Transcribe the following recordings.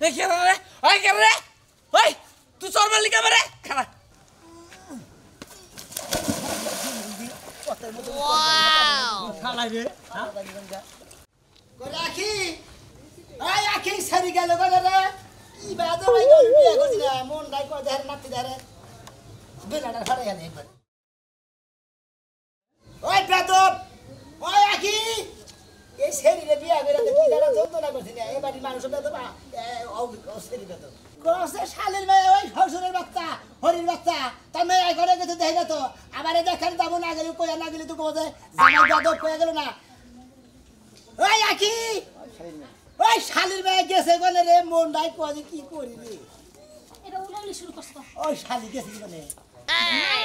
এ কে রে ওই কে রে ওই তুই চোর মারলি কে রে খালা ওয়াও খালা রে করে আখি ওই আখি সারি গেল করে রে ই বাদ ভাই বিয়া করছি না মন নাই কই দেখার নাতি ধরে বেলাটা ফাড়ে গেল একবার ওই বেদব ওই আখি এই শরীরে বিয়া করে কি জানা যন্ত্রণা করছি না এই বাড়ির মানুষ বেদব ও শরীর বেদব কোসে শালের মেয়ে ওই শ্বশুরের বাচ্চা হরির বাচ্চা তার মেয়ে ঘরে গেছে দেখি না তো আমারে দেখার যাব না গেলে কইয়া না গেলে তো কোজে জামাই বেদব কইয়া গেল না ওই আখি ওই শালির মেয়ে গেছে বলে রে মন নাই কই কি করি রে এটা উলাউলি শুরু করছো ওই শালি গেছে বলে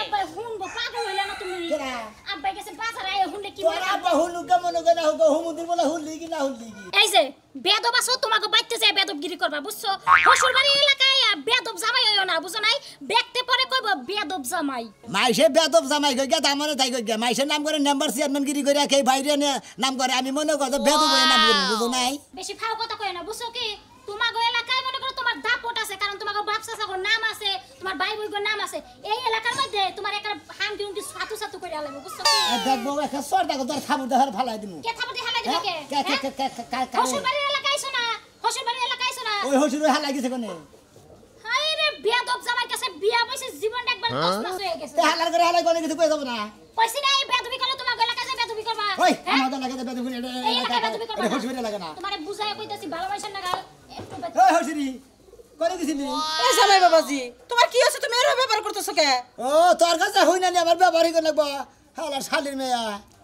আব্বা হুনবো পাগল হইলা না তুমি কেরা আব্বা গেছে বাজারে আয় হুনলে কি তোর আব্বা হুলু কেমন করে হুগো হুমুদির বলে হুললি কি না হুললি কি এই যে বেদব আছো তোমাকে বাইতে যায় বেদবগিরি করবা বুঝছো শ্বশুর বাড়ি এলাকায় বেদব জামাই হইও না বুঝো নাই দেখতে পরে কইব বেদব জামাই মাইসে বেদব জামাই কই গেতা মনে তাই কই গে মাইসে নাম করে নাম্বার চেয়ারম্যান গিরি করে কে বাইরে নাম করে আমি মনে করতে বেদব হয়ে নাম করি বুঝো নাই বেশি ফাও কথা কই না বুঝছো কি তোমাগো এলাকায় মনে করো তোমার দাপট আছে কারণ তোমাগো বাপ চাচাগো নাম আছে তোমার ভাই বইগো নাম আছে এই এলাকার মধ্যে তোমার একটা হামকি উমকি সাতু সাতু করে আলাম বুঝছো কি দেখবো একটা সরটা তোর খাবো দেখার ফালাই দিমু কে থাবতে হালা দিবে কে শ্বশুর বাড়ির এলাকায় আইছো না শ্বশুর বাড়ির এলাকায় আইছো না ওই হসুর হালাই গেছে কোনে হায় রে বেদব জামাই কাছে বিয়া বইছে জীবনটা একবার তছনছ হয়ে গেছে তে হালার করে হালাই কোনে কিছু কই যাব না কইছি না এই বেদবি করলে তোমার এলাকায় যে বেদবি করবা ওই আমাদের লাগাতে বেদব করে এই এলাকায় বেদবি করবা হসুর লাগে না তোমারে বুঝায় কইতাছি ভালোবাসেন না গাল একটু ওই হসুরি করে গেছিলি এই জামাই বাবাজি তোমার কি আছে তুমি এর ব্যাপার করতেছো কে ও তোর কাছে হই না আবার ব্যবহারই করে লাগবো হালার শালির মেয়া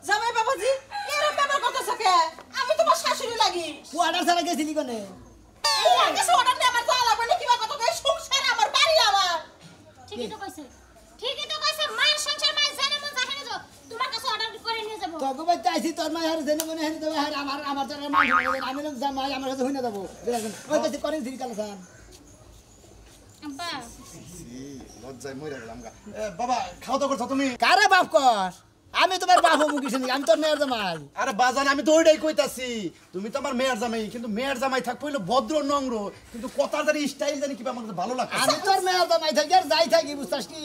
জামাই বাবাজি এর ব্যাপার করতেছো কে আমি তোমার শাশুড়ি লাগি পুয়াটার ছাড়া গেছিলি কোনে এই আগে অর্ডার দিয়ে আমার যাওয়া লাগবে না কিবা কথা কই সংসার আমার বাড়ি আমার ঠিকই তো কইছে মায়ের সংসার মায়ের জানে মন জানে না তোমার কাছে অর্ডার করে নিয়ে যাব তোকে ভাই চাইছি তোর মায়ের হারে জেনে মনে হারি দেবে হারে আমার তো আমি লোক জামাই আমার কাছে হই না দেবো ওই কাছে করেন সিরি কালসান আব্বা লজ্জায় মইরা গেলাম গা বাবা খাওয়া দাওয়া করছো তুমি কারে বাপ কর আমি তোমার বাপ মুখি শুনি আমি তোর মেয়ের জামাই আরে বাজান আমি তো ওইটাই কইতাছি তুমি তো আমার মেয়ের জামাই কিন্তু মেয়ের জামাই থাক পইলো ভদ্র নম্র কিন্তু কথার জানি স্টাইল জানি কিবা আমার কাছে ভালো লাগে আমি তোর মেয়ের জামাই থাকি আর যাই থাকি বুঝছাস কি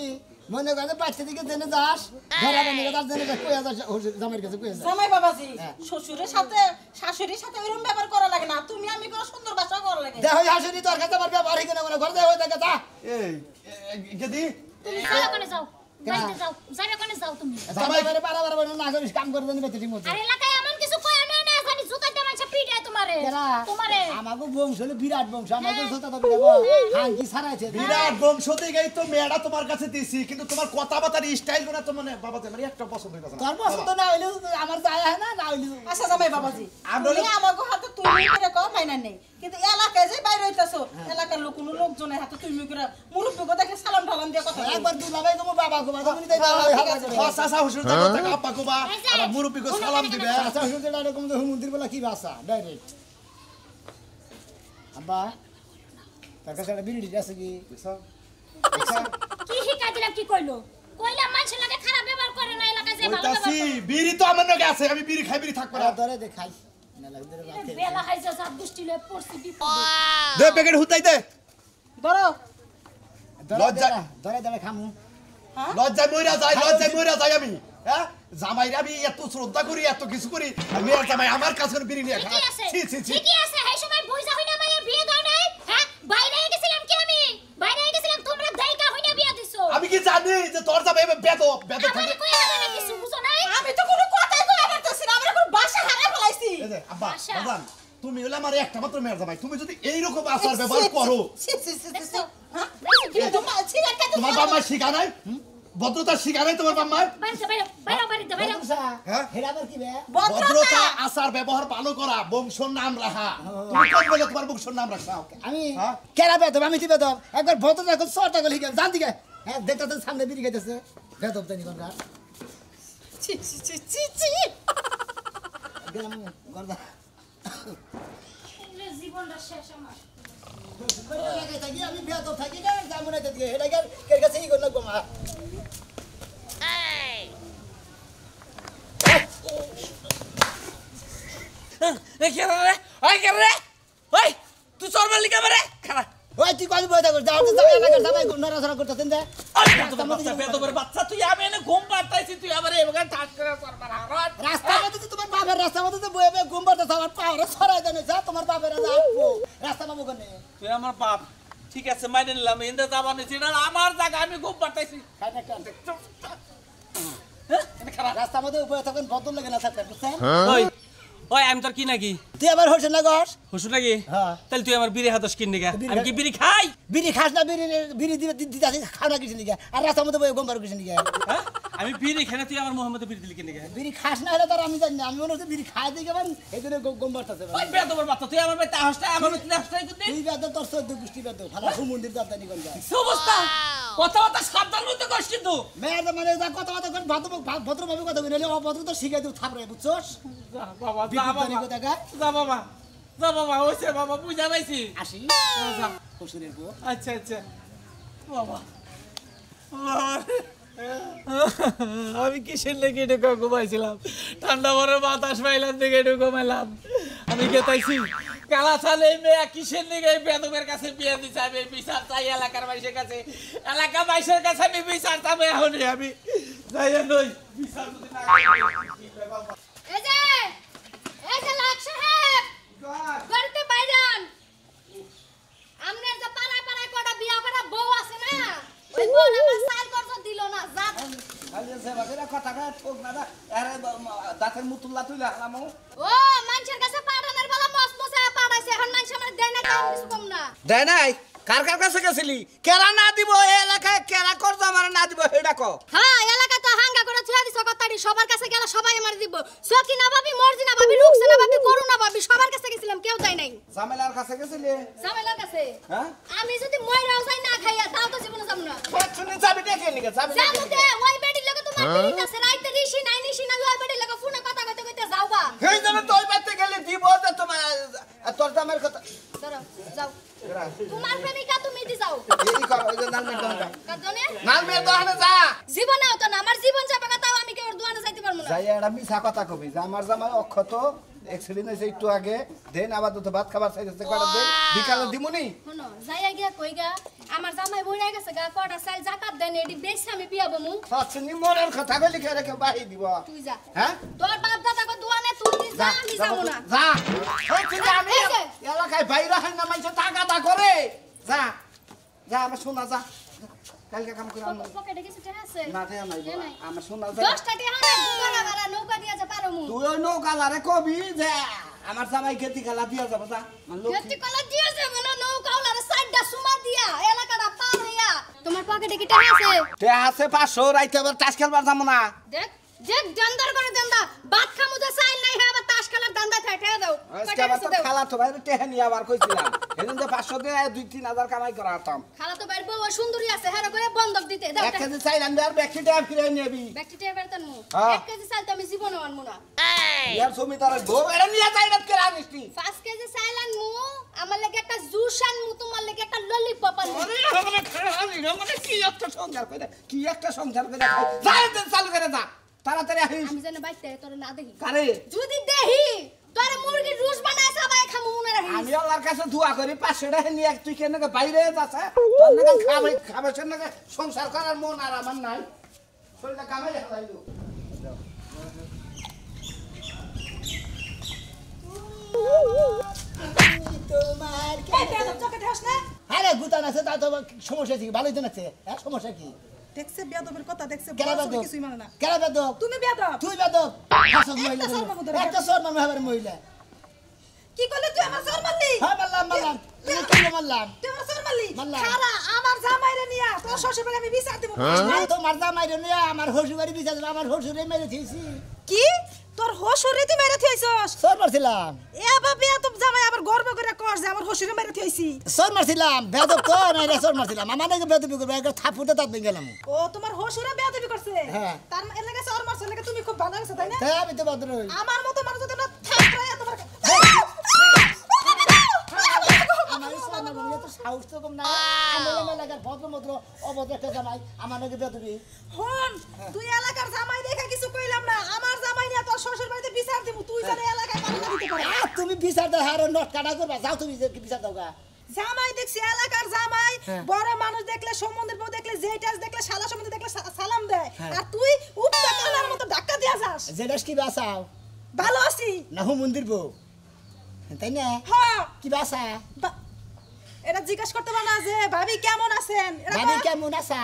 মনে করে বাচ্চা দিকে জেনে যাস ঘরে বানিয়ে তার জেনে যাস কইয়া যাস জামাইয়ের কাছে কইয়া যাস জামাই বাবাজি শ্বশুরের সাথে শাশুড়ির সাথে এরকম ব্যাপার করা লাগে না তুমি আমি করে সুন্দর ভাষা করা লাগে দেখ ওই হাসুরি তোর কাছে আমার ব্যবহার হই না ঘরে দেখ ওই দেখা যা এই গেদি তুমি যাও কোনে যাও যাইতে যাও যাবে কোনে যাও তুমি জামাই করে বারবার বলে না করিস কাম করে দেন বেতে ঠিক মতো আর এলাকায় এমন কিছু কই আমি না জানি জুতা দিয়ে মাইছে পিটায় তোমারে আমাগো বংশ হলো বিরাট বংশ আমাগো জুতা তো দেব হাঙ্কি ছাড়াইছে বিরাট বংশতে গাই তো মেয়েটা তোমার কাছে দিছি কিন্তু তোমার কথাবার্তার স্টাইল গুলো তো মানে বাবা আমার একটা পছন্দ হইতাছে না তোর পছন্দ না হইলো আমার যায় হয় না না হইলো আচ্ছা জামাই বাবাজি আমি আমাগো হাতে তুমি করে কও মাইনা নেই কিন্তু এলাকায় যে বাইরে হইতাছো এলাকার লোক কোন লোকজনের হাতে তুমি করে মুরব্বিকে দেখে সালাম টালাম দিয়ে কথা একবার দুলা ভাই গো বাবা গো তুমি তাই চাচা হুজুর যাবো তাকে আপা কোবা আবার মুরব্বিকে সালাম দিবে আচ্ছা হুজুর যেটা এরকম তো মন্দির বলা কি ভাষা ডাইরেক্ট আব্বা তার কাছে একটা বিড়ি আছে কি কি শিখাই দিলাম কি কইলো কইলা মানুষের লাগে খারাপ ব্যবহার করে না এলাকায় যে ভালো ব্যবহার করে বিড়ি তো আমার নাকি আছে আমি বিড়ি খাই বিড়ি থাকবো না ধরে দে খাই না লাগে ধরে ভাত খেয়ে বেলা খাইছে সব দুষ্টি লয়ে পড়ছি বিপদে দে প্যাকেট হুতাই দে ধরো ধরে ধরে খামু লজ্জায় মইরা যাই আমি হ্যাঁ জামাইরা আমি এত শ্রদ্ধা করি এত কিছু করি আর মেয়ের জামাই আমার কাছে বিড়ি নিয়ে ঠিকই আছে ছি ছি ছি ঠিকই আছে এই সময় বইজা হইনা মায়ের বিয়ে দাও নাই হ্যাঁ বাইরে গেছিলাম কি আমি বাইরে গেছিলাম তোমরা দাইকা হইনা বিয়ে দিছো আমি কি জানি যে তোর জামাই বেদো থাকে আমারে কই হারা কিছু বুঝো নাই আমি তো কোনো কথাই কই পারতেছি না আমরা কোন ভাষা হারাই ফেলাইছি এই যে আব্বা আশা। বাজান তুমি হলে আমার একটা মাত্র মেয়ের জামাই তুমি যদি এইরকম আচার ব্যবহার করো হ্যাঁ তোমার ছিলাটা তো তোমার বাবা শিখা নাই ভদ্রতা শিখা নাই তোমার বাবা বাইরে হ্যাঁ হেরা আবার কি বে ভদ্রতা আচার ব্যবহার ভালো করা বংশর নাম রাখা তুমি কোন বলে তোমার বংশর নাম রাখা আমি হ্যাঁ? কেরা বেদব আমি কি বেদব একবার ভদ্র রাখো সরটা গলি গেল জান দিকে হ্যাঁ দেখতে তো সামনে বিড়ি খাইতেছে বেদব জানি কোনটা ছি ছি ছি ছি ছি গেলাম গর্দা জীবনটা শেষ আমার আমি বেদব থাকি না যাবো না দিকে এটা কে কাছে ই করলো গোমা এ কে রে ওই কে রে ওই তুই চোর মারলি কে বেরে খারাপ ওই তুই কবি বইতা কর যাও তো এলাকার সবাই নড়াচড়া করতেছেন দে বেদবের বাচ্চা তুই আমি এনে ঘুম পাড়তাইছি তুই আবার এবারে ঠাস করে চোর মারা হট রাস্তার মধ্যে তো তোমার বাপের রাস্তার মধ্যে তো বয়ে বয়ে ঘুম পাড়তে আমার পাহাড়ে ছড়াই দেনে যা তোমার বাপের আসবো রাস্তা পাবো কেন তুই আমার বাপ ঠিক আছে মাইনে নিলাম ইন্দা যাবানি ছিল আমার জায়গা আমি ঘুম পাড়তাইছি রাস্তার মধ্যে বয়ে থাকেন বদল লাগে না থাকতে বুঝছেন ওই ওই আমি তোর কি নাকি তুই আবার হইছ না গস হুসু নাকি হ্যাঁ। তাহলে তুই আমার বিড়ি হাতস কিন নিগা বিড়ি আমি কি বিড়ি খাই বিড়ি খাস না বিড়ি দিবে দিতে আসি খাও না কিছু নিকে আর রাস্তার মধ্যে বয়ে ঘুম পাড়ো কিছু নিকে হ্যাঁ আমি বিড়ি খাই তুই আমার মোহাম্মদ বিড়ি দিলি কিন নিগা বিড়ি খাস না হলে তার আমি জানি না আমি মনে হচ্ছে বিড়ি খাই দিকে মানে এই জন্য ঘুম পাড়তেছে ওই বেদবের বাচ্চা তুই আমার বেটা হাসটা আমার বেটা হাসটা করতে তুই বেদ তোর চোদ্দ গোষ্ঠী বেদ ভালো সুমন্দির দাদানি কোন যায় কি অবস্থা কথা কথা সাবধান হইতে কষ্ট কিন্তু মেয়ের মানে যা কথা কথা কোন ভদ্রভাবে কথা বলি অভদ্র তো শিখাই দিও থাপড়ে বুঝছস যা বাবা যা বিদ্যুৎ বাবা কথা গা যা বাবা যা বাবা ওইছে বাবা বুঝা পাইছি আসি যা শ্বশুরের বউ আচ্ছা আচ্ছা বাবা আমি কিসের লেগে ঢুকে ঘুমাইছিলাম ঠান্ডা ভরে বাতাস পাইলাম দিকে ঢুকে ঘুমাইলাম আমি গেতাইছি কালা ছালে মেয়ে কিসের লেগে বেদমের কাছে বিয়ে দিছে আমি বিচার চাই এলাকার বাইশের কাছে এলাকা বাইশের কাছে আমি বিচার চাবো এখনই আমি যাই নই বিচার যদি না এই যে লাখ সাহেব গড়তে বাইরান আমনের যে পাড়ায় পাড়ায় কটা বিয়া করা বউ আছে না ওই বউ আমার সাইল করছ দিল না যা খালি সেবা করে কথা কয় ঠোক না আরে দাঁতের মুতুল্লা তুইলা হালামু ও মানুষের কাছে পাঠানোর বেলা মস্ত মশা পাঠাইছে এখন মানুষ আমার দেয় না তাও কিছু কম না দেয় নাই কার কার কাছে গেছিলি কেরা না দিব এই এলাকায় কেরা করছ আমার না দিব হেডা কো হ্যাঁ এলাকা তো হাঙ্গা করে ছুঁয়া দিছ কথাটি সবার কাছে গেল সবাই আমার দিব সকি না ভাবি মর্জি না ভাবি রুকছে না ভাবি করু না ভাবি সবার কাছে গেছিলাম কেউ যায় নাই জামেলার কাছে গেছিলি জামেলার কাছে হ্যাঁ আমি যদি মইরাও যাই না খাইয়া তাও তো জীবনে যাব না শুনে যাবি দেখে নিকে যাবি যাবো দে ওই বেডি লাগে তোমার পিরিত আছে রাইতে ঋষি নাই নিশি না ওই বেডি লাগে ফোনে কথা কইতে কইতে যাওবা সেই জন্য তো ওই বাড়িতে গেলে দিব যে তোমার তোর জামের কথা ধরো যাও তোমার প্রেমিকা তুমি দি যাও এই কর ওই যে নালমের দোকানটা কাদনে নালমের দোকানে যা জীবনে হতো না আমার জীবন যাবে কথা আমি কেউ দোকানে যাইতে পারবো না যাই একটা মিছা কথা কবি যে আমার জামাই অক্ষত এক্সিডেন্ট হয়েছে একটু আগে দেন আবার তো ভাত খাবার চাইতেছে কটা দেন বিকালে দিমুনি শুনো যাইয়া গিয়া কইগা আমার জামাই বইরা গেছে গা কটা সাইল জাকাত দেন এডি বেশি আমি বিয়াবো মু সচ্ছিনি মনের কথা কইলি কে রেখে বাহি দিব তুই যা হ্যাঁ তোর বাপ দাদা কো দোকানে তুই দি যা আমি যাবো না যা সচ্ছিনি আমি এই যে। এলাকায় বাইরে হয় না মানুষ টাকা করে যা যা আমার শোনা যা কালকে কাম করে আনবো পকেটে কিছু টাকা আছে না দেয়া নাই দে নাই। আমার শোনা যা 10 টাকা হাতে ঘুমানা বাড়া নৌকা দিয়া যা পারো মু তুই ওই নৌকালারে কবি যে আমার জামাই খেতি খেলা দিয়া যাবো যা আমার লোক কেতি কলা দিয়া যাবে না নৌকা ওলারে সাইডটা সুমা দিয়া এলাকাটা পার হইয়া তোমার পকেটে কি টাকা আছে তে আছে 500 রাইতে আবার তাস খেলবার যাবো না দেখ দেখ দান্দার করে দান্দা ভাত খামু যে চাইল নাই হ্যাঁ আবার তাস খেলার দান্দা থাকে দাও আজকে আবার তো খালা তো বাইরে টেহে নিয়ে আবার কইছিলাম এদিন যে 500 দিয়ে 2-3 কামাই করা হতাম খালা তো বাইর বউ সুন্দরী আছে হ্যাঁ করে বন্ধক দিতে দাও 1 কেজি চাইলাম আর ব্যক্তি টাকা ফিরে নিবি ব্যাকটেরিয়া বেরতান মু হ্যাঁ। 1 কেজি চাইল তো আমি জীবনে আনমু না ইয়ার জমিদার বউ এরা নিয়ে যাইরাত করে আনিসটি 5 কেজি চাইল আনমু আমার লাগি একটা জুস আনমু তোমার লাগি একটা ললিপপ আনমু মানে কি একটা সংসার করে কি একটা সংসার করে যাই চালু করে যা তাড়াতাড়ি আসিস আমি জানি বাইতে তোর না দেখি কারে যদি দেখি তোর মুরগির রুস বানায় সবাই খামু না রাখি আমি আল্লাহর কাছে দোয়া করি 500 টাকা নিয়ে তুই কেন বাইরে যাচ্ছে তোর নাকি খাবার নাকি সংসার করার মন আর আমার নাই শরীরটা কামে দেখাইলো তোমার এই বেদব চোখে দেখাস না আরে গুতান আছে তা তো সমস্যা কি ভালোই তো আছে হ্যাঁ সমস্যা কি দেখছে বেদবের কথা দেখছে কেরা বড় বেদব কিছুই মানে না কেরা বেদব তুমি বেদব তুই বেদব হাসক মহিলা সর্বমুদ্রা একটা সরমান হবার মহিলা কি করলে তুই আমার সর মারলি হ্যাঁ মারলাম তুই কেন মারলাম তুই আমার সর মারলি মারলাম। খারা আমার জামাইরে নিয়া তোর শ্বশুর বাড়ি আমি বিচার দেব তো মারদা মাইরে নিয়ে আমার হসু বাড়ি বিচার আমার হসুরে মেরে দিয়েছি কি তোর হসুরে তুই মেরে থইছস সর মারছিলাম এ বাবা তো জামাই আবার গর্ব করে কর যে আমার হসুরে মেরে থইছি সর মারছিলাম বেদব তো নাই রে সর মারছিলাম আমার নাকি বেদবি করবে একটা থাপুতে তাত ভেঙে গেলাম ও তোমার হসুরে বেয়াদবি করছে হ্যাঁ। তার এর লাগে সর মারছ লাগে তুমি খুব ভালো লাগছে তাই না হ্যাঁ আমি তো বাদ রই আমার মতো মানুষ যদি না থাকরায়া তোমার আমার ইসলাম মানে তো সাহস তো কম না আমি এলাকার ভদ্রমদ্র অভদ্র একটা জামাই আমার নাকি বেদবি হন তুই এলাকার জামাই দেখে কিছু কইলাম না আমার জামাই নিয়ে তোর শ্বশুর বাড়িতে বিচার দিব তুই জানে এলাকায় পানি না দিতে পারে তুমি বিচার দাও হারো নট কাটা করবা যাও তুমি বিচার দাও গা জামাই দেখছি এলাকার জামাই বড় মানুষ দেখলে সম্বন্ধের বউ দেখলে যেটাস দেখলে শালা সম্বন্ধে দেখলে সালাম দেয় আর তুই উপটা কালার মতো ধাক্কা দিয়া যাস যেটাস কি বাসাও ভালো আছি না হু মন্দির বউ তাই না হ্যাঁ কি বাসা এটা জিজ্ঞেস করতে পারে না যে ভাবি কেমন আছেন ভাবি কেমন আছা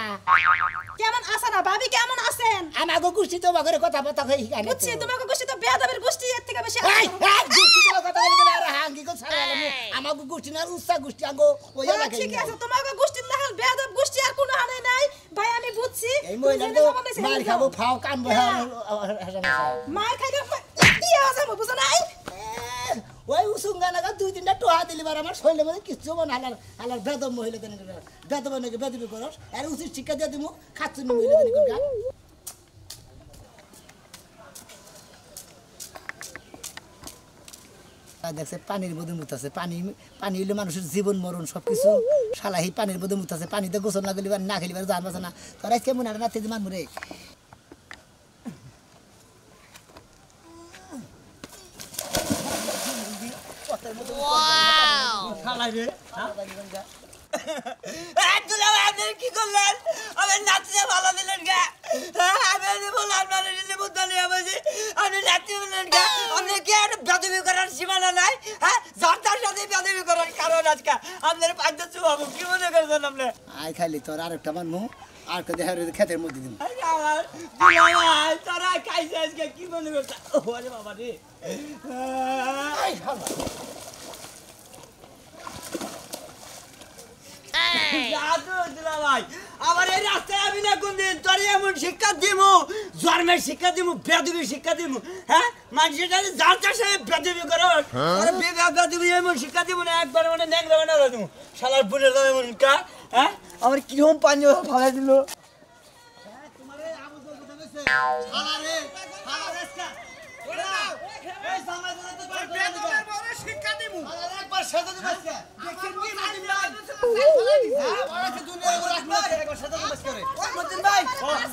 কেমন আছেন না ভাবি কেমন আছেন আমাকে গুষ্টি তোমার ঘরে কথা বথা কই হিকানে বুঝছি তোমাকে গোষ্ঠী তো বেয়াদবের গোষ্ঠী এর থেকে বেশি এই গুষ্টি তোমার কথা বলি না আর হাঙ্গি কো ছাড়া আমাকে গুষ্টি না উচ্চা গুষ্টি আগো ওই এলাকায় ঠিক আছে তোমাকে গোষ্ঠীর লাগাল বেয়াদব গোষ্ঠী আর কোনো হানে নাই ভাই আমি বুঝছি এই মহিলা তো মার খাবো ফাও কান বহে মার খাইলে কি আছে বুঝছ নাই ওই উসুঙ্গা লাগা দুই তিনটা টোহা দিলি বার আমার শরীরের মধ্যে কিচ্ছু মন হালার বেদম মহিলা দেন বেদম নাকি বেদবি করস আর উচিত শিক্ষা দিয়ে দিমু খাচ্ছুন মহিলা দেন কোন গান দেখছে পানির মধ্যে মুতাছে পানি পানি হইলে মানুষের জীবন মরণ সবকিছু শালাহি পানির মধ্যে মুতাছে পানিতে গোসল না গেলিবার না খেলিবার জান বাঁচে না তোরা কেমন আর না তেজ মানবো রে কি করলেন আমি নাচতে ভালো দিলেন গা আমি বললাম আপনি নাচতে বললেন গা আপনি কি আর বেদবি করার সীমানা নাই হ্যাঁ যার তার সাথে বেদবি করার কারণ আজকে আপনার পাঁচটা চুবাবো কি মনে করছেন আপনি আই খালি তোর আরেকটা মানমু আর কে দেখা ক্ষেতের মধ্যে দিন তারা খাইছে আজকে কি মনে করছে ওরে বাবা রে আমার এই রাস্তায় আমি না কোনদিন তোর এমন শিক্ষা দিব জন্মের শিক্ষা দিব বেদবি শিক্ষা দিব হ্যাঁ মানুষের যার তার সাথে বেদবি করো বেদবি এমন শিক্ষা দিব না একবার মানে ন্যাংরা বানা দিব শালার বুনের দাম এমন কা হ্যাঁ আমার কিরকম পানি ফালাই দিল শিক্ষা দিব একবার সাজা দিব দেখেন কি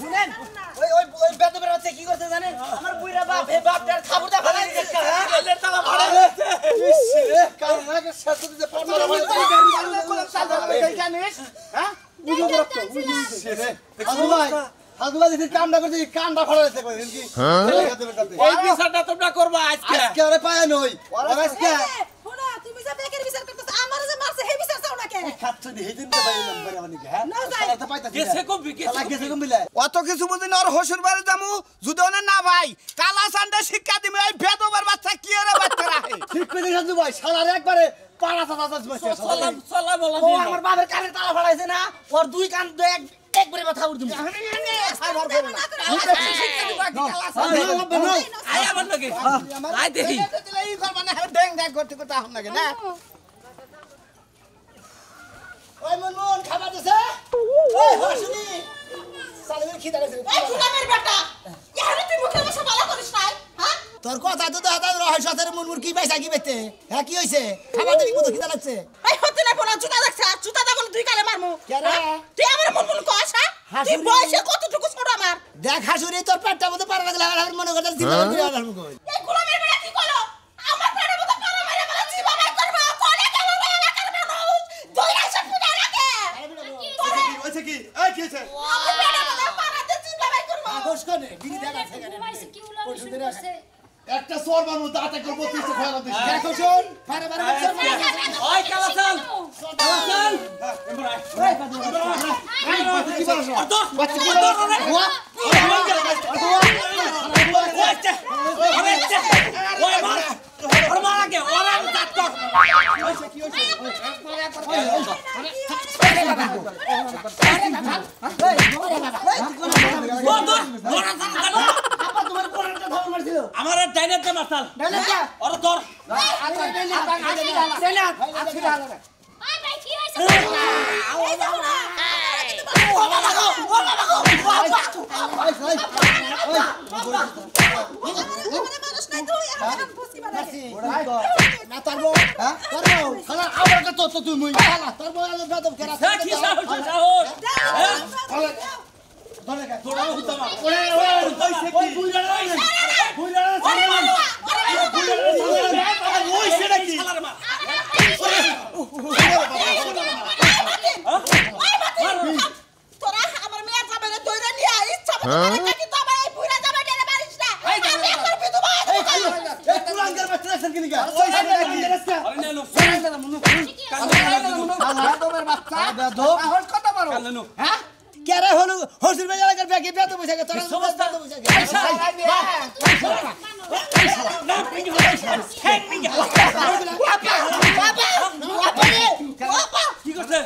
শুনেন ওই ওই ওই বেদবের হচ্ছে কি করতে জানেন আমার বুইরা বাপ হে বাপ তার খাবুটা ফেলে দিচ্ছে হ্যাঁ এলের তালা ভাড়া দিচ্ছে ইস রে কাল আগে সাথে দিতে পারবো না হ্যাঁ বুঝো করতো বুঝিস রে হাজু ভাই দিদি কামটা করতে কামটা ফাড়া দিতে কইছেন কি এই বিচারটা তোমরা করবা আজকে আজকে আরে পায় নই আর আজকে শোনা তুমি যে বেকের বিচার করতেছ আমার যে মারছে হে বিচার চাও না কেন খাচ্ছ দি হেদিন তো পাই নাম্বার মানে হ্যাঁ না যাই সালাতে পাইতা গেছে কম বিকেছে গেছে কম বিলে অত কিছু বুঝিন আর হসুর বাড়ি যামু যদি ওনা না ভাই কালা সান্ডে শিক্ষা দিমু এই বেদবার বাচ্চা কি আরে বাচ্চা রাখে ঠিক কইছে সাজু ভাই শালারে একবারে পাড়া চাচা বসে চলা বলা ও আমার বাবার কানে তালা ফাড়াইছে না ওর দুই কান একবারে কথা উড় দিমু আয় আমার লাগে আয় দেখি এই করবা না ড্যাং ড্যাং করতে করতে আহম লাগে না ওই মনমন খাবার দিছে ওই হাসুনি সালের খিদা লাগছে এই গুলামের বেটা ইয়ারে তুই মুখে বসে ভালো করিস নাই হ্যাঁ তোর কথা তো দাদা রহস্য তোর মনমুর কি পাইছা কি পেতে হ্যাঁ কি হইছে খাবার দিবি কত খিদা লাগছে এই হতে না পোলা জুতা দেখছ জুতা দা বল দুই কালে মারমু কে রে? তুই আমার মন মন কস হ্যাঁ তুই হাসুনি। বয়সে কতটুকু ছোট আমার দেখ হাসুনি তোর পেটটা মধ্যে পারা লাগলে আমার মনে করতে জিন্দা করে আলাম কই এই গুলামের বেটা কি করলো আমার পেটের মধ্যে পারা মেরে বলে জীবা বাই করব কোনে কেন এলাকার মানুষ দুই রাশে পুজা রাখে হইছে কি এই কি হইছে আমার পেটের মধ্যে পারা দিয়ে জীবা বাই করব আগস কোনে গিরি দেখা আছে কেন ঘুমাইছে কি উলামি শুরু করছে একটা সোর মানুষ দাঁতে করব 30 খাওয়া দিছি দেখো শোন পারে পারে ওই কালাসাল কালাসাল কি বলছ বাচ্চা কি দর রে ওই মার ওর মার আগে ওর আমি কাট কর আমার ডাইনেতে মাসাল ওর ধর আয় ভাই কি হইছে মানুষ নাই তুই আমার বসি বানাইছে না তারবো তারবো খালা আবার কত তো তুমি খালা তারবো আলো বেদম কেরা কি সাহস সাহস ধরে গা তোরা হুতামা ওরে ওরে হইছে কি ওই সেটা কি তোরা আমার মেয়ে যাবে রে দইরা নিয়ে ইচ্ছা মতো করে কাকি তো আমার এই বুড়া যাবে রে মারিস না আমি একবার বিধবা কেরে হলো হসুর ভাই এলাকার ব্যাগে বেত বসে গেছে তোরা সমস্ত বেত বসে গেছে কি করছে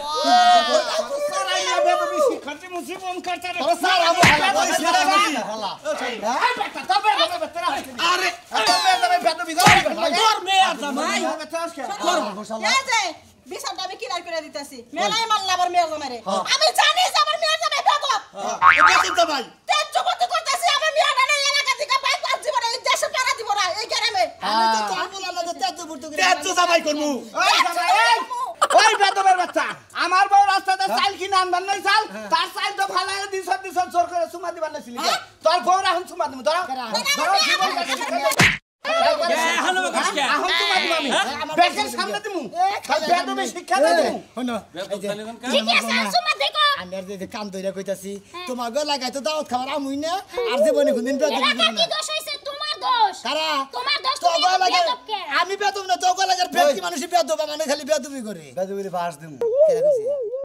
তোর মেয়ে আর জামাই এই যে বিছানটা আমি কিনার করে দিতেছি মেলাই মারলা আবার মেয়ে জামাই রে আমি জানি যে আমার মেয়ে জামাই বেদব তেজ চুপতি করতেছি আমার মেয়ে না এলাকা থেকে বাইক পাস জীবনে এই দেশে পারা দিব না এই গ্রামে আমি তো তোর বললাম না যে তেজ বুড়তো করে ওই বেদবের বাচ্চা আমার বউ রাস্তাতে চাল কিনে আনবার নাই চাল তার চাল তো ফালাই দিছ জোর করে সুমা দিবার নাছিল তোর বউ এখন সুমা দিমু ধরো ধরো এখন কষ্ট এখন সুমা দিমু আমি বেকের সামনে দিমু বেদবে শিক্ষা দিমু হনো ঠিক আছে সুমা দেখো আমি আর যে কাম দইরা কইতাছি তোমার গো লাগাই তো দাওয়াত খাবার আমুই না আর জীবনে কোনদিন বেত এলাকা দিব কি না দোষ হইছে তোমার দোষ কারা তোমার দোষ তো তুমি গো লাগে বেদব কে আমি বেতম না তো গো লাগার ব্যক্তি মানুষ বেতবা মানে খালি বেতবি করে বেদবে বাস দিমু কেরা কইছে